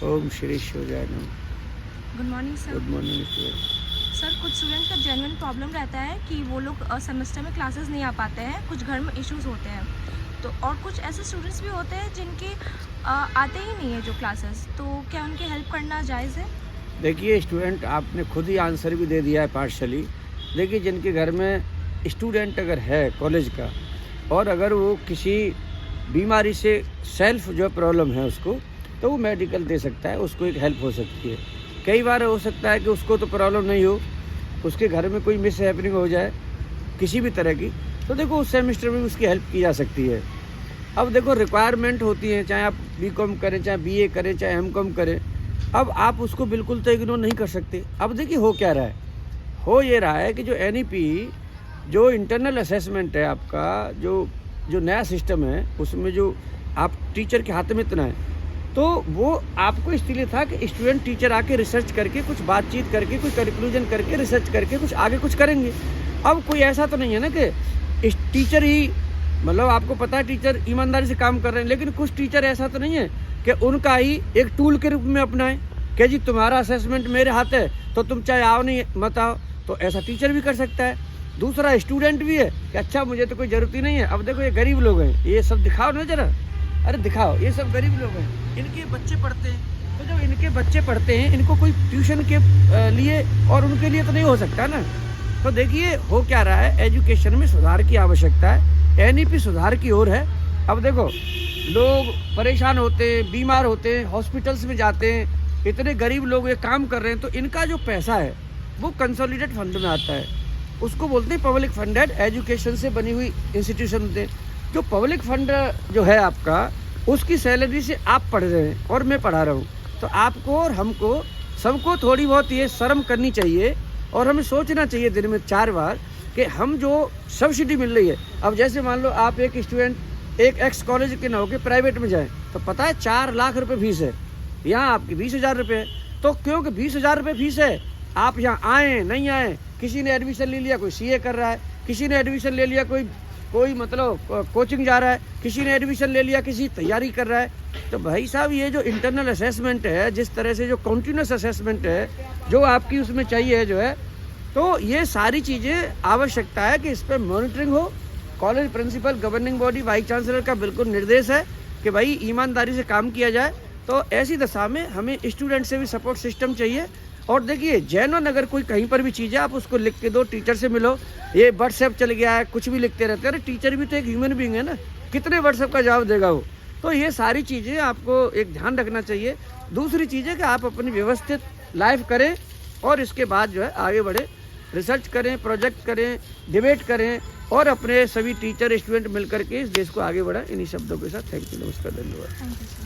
ओम श्री शिवाय नमः। Good morning sir. Good morning student. Sir कुछ स्टूडेंट का जेन्युइन प्रॉब्लम रहता है कि वो लोग सेमेस्टर में क्लासेस नहीं आ पाते हैं, कुछ घर में इश्यूज होते हैं। तो और कुछ ऐसे स्टूडेंट्स भी होते हैं जिनके आते ही नहीं है जो क्लासेस, तो क्या उनकी हेल्प करना जायज़ है? देखिए स्टूडेंट, आपने खुद ही आंसर भी दे दिया है पार्शली। देखिए जिनके घर में स्टूडेंट अगर है कॉलेज का, और अगर वो किसी बीमारी से सेल्फ जो प्रॉब्लम है उसको, तो वो मेडिकल दे सकता है, उसको एक हेल्प हो सकती है। कई बार हो सकता है कि उसको तो प्रॉब्लम नहीं हो, उसके घर में कोई मिस हैपनिंग हो जाए किसी भी तरह की, तो देखो उस सेमेस्टर में उसकी हेल्प की जा सकती है। अब देखो रिक्वायरमेंट होती है, चाहे आप बीकॉम करें, चाहे बीए करें, चाहे एमकॉम करें। अब आप उसको बिल्कुल तो इग्नोर नहीं कर सकते। अब देखिए हो क्या रहा है, हो ये रहा है कि जो एनईपी, जो इंटरनल असेसमेंट है आपका, जो नया सिस्टम है, उसमें जो आप टीचर के हाथ में इतना है, तो वो आपको इसलिए था कि स्टूडेंट टीचर आके रिसर्च करके, कुछ बातचीत करके, कुछ कंक्लूजन करके, रिसर्च करके कुछ आगे कुछ करेंगे। अब कोई ऐसा तो नहीं है ना कि टीचर ही, मतलब आपको पता है टीचर ईमानदारी से काम कर रहे हैं, लेकिन कुछ टीचर ऐसा तो नहीं है कि उनका ही एक टूल के रूप में अपनाएं कि जी तुम्हारा असेसमेंट मेरे हाथ है तो तुम चाहे आओ नहीं मत आओ। तो ऐसा टीचर भी कर सकता है। दूसरा स्टूडेंट भी है कि अच्छा मुझे तो कोई ज़रूरत ही नहीं है। अब देखो ये गरीब लोग हैं, ये सब दिखाओ ना जरा, अरे दिखाओ, ये सब गरीब लोग हैं, इनके बच्चे पढ़ते हैं। तो जब इनके बच्चे पढ़ते हैं, इनको कोई ट्यूशन के लिए और उनके लिए तो नहीं हो सकता ना। तो देखिए हो क्या रहा है, एजुकेशन में सुधार की आवश्यकता है, एनईपी सुधार की ओर है। अब देखो लोग परेशान होते हैं, बीमार होते हैं, हॉस्पिटल्स में जाते हैं, इतने गरीब लोग ये काम कर रहे हैं, तो इनका जो पैसा है वो कंसोलिडेट फंड में आता है, उसको बोलते हैं पब्लिक फंडेड एजुकेशन से बनी हुई इंस्टीट्यूशन होते हैं। जो पब्लिक फंड जो है आपका, उसकी सैलरी से आप पढ़ रहे हैं और मैं पढ़ा रहा हूँ, तो आपको और हमको सबको थोड़ी बहुत ये शर्म करनी चाहिए और हमें सोचना चाहिए दिन में 4 बार कि हम जो सब्सिडी मिल रही है। अब जैसे मान लो आप एक स्टूडेंट एक एक्स कॉलेज के ना होकर प्राइवेट में जाएं, तो पता है 4 लाख रुपए फीस है, यहाँ आपकी 20,000 रुपये है। तो क्योंकि 20,000 रुपये फीस है, आप यहाँ आए नहीं आए, किसी ने एडमिशन ले लिया, कोई सीए कर रहा है, किसी ने एडमिशन ले लिया, कोई मतलब कोचिंग जा रहा है, किसी ने एडमिशन ले लिया, किसी तैयारी कर रहा है। तो भाई साहब ये जो इंटरनल असेसमेंट है, जिस तरह से जो कंटिन्यूस असेसमेंट है जो आपकी उसमें चाहिए जो है, तो ये सारी चीज़ें आवश्यकता है कि इस पर मॉनिटरिंग हो। College principal, governing body, vice chancellor का बिल्कुल निर्देश है कि भाई ईमानदारी से काम किया जाए। तो ऐसी दशा में हमें स्टूडेंट से भी सपोर्ट सिस्टम चाहिए। और देखिए जेन्युइन अगर कोई कहीं पर भी चीज़ है, आप उसको लिख के दो, टीचर से मिलो। ये व्हाट्सएप चल गया है, कुछ भी लिखते रहते हैं, अरे टीचर भी तो एक ह्यूमन बीइंग है ना, कितने व्हाट्सएप का जवाब देगा वो। तो ये सारी चीज़ें आपको एक ध्यान रखना चाहिए। दूसरी चीज़ है कि आप अपनी व्यवस्थित लाइफ करें और इसके बाद जो है आगे बढ़े, रिसर्च करें, प्रोजेक्ट करें, डिबेट करें और अपने सभी टीचर स्टूडेंट मिलकर के इस देश को आगे बढ़ाएं। इन्हीं शब्दों के साथ थैंक यू, नमस्कार, धन्यवाद। Thank you sir.